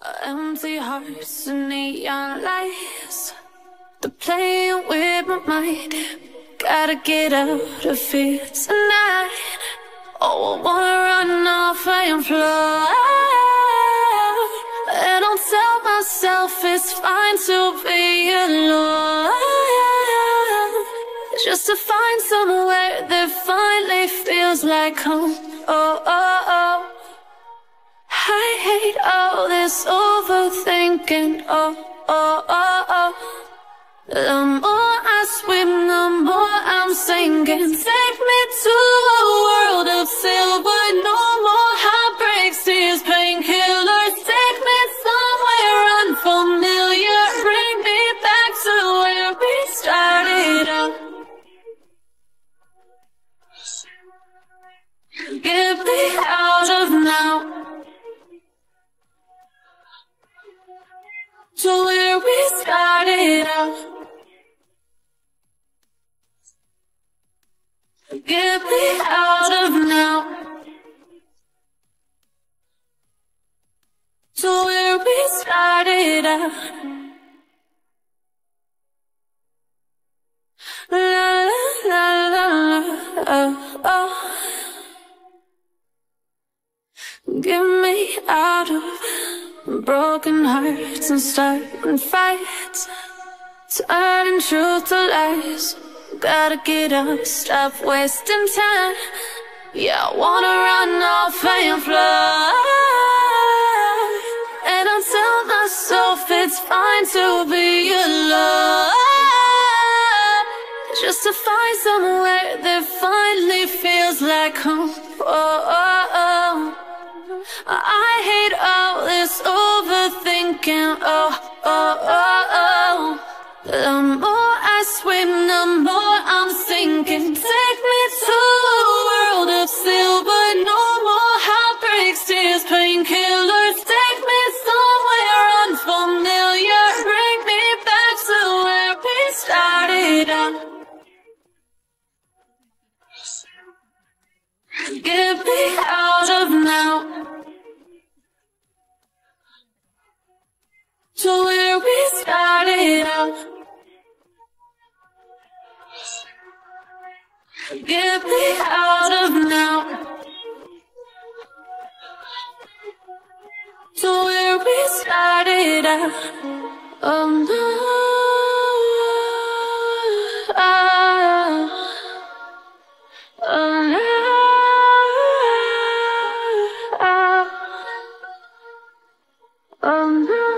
Empty hearts and neon lights, they're playing with my mind. Gotta get out of here tonight. Oh, I wanna run off and fly, and I'll tell myself it's fine to be alone, just to find somewhere that finally feels like home. Oh, oh, oh. I hate all this overthinking. Oh, oh, oh, oh. The more I swim, the more I'm sinking. Take me to a world of silver. No more heartbreaks, tears, painkillers. Take me somewhere unfamiliar. Bring me back to where we started out. Get me out of now, to where we started out. Get me out of now, to where we started out. La la la la, oh, oh. Get me out of broken hearts and starting fights, turning truth to lies. Gotta get up, stop wasting time. Yeah, I wanna run off and fly, and I tell myself it's fine to be alone, just to find somewhere that finally feels like home. Oh, oh, oh. I hate all this overthinking. Oh, oh, oh, oh. The more I swim, the more I'm sinking. Take me to a world of silver. No more heartbreaks, tears, painkillers. Take me somewhere unfamiliar. Bring me back to where we started out. Get me out of now, to where we started out. Get me out of now, to where we started out. Oh no, oh no, oh no.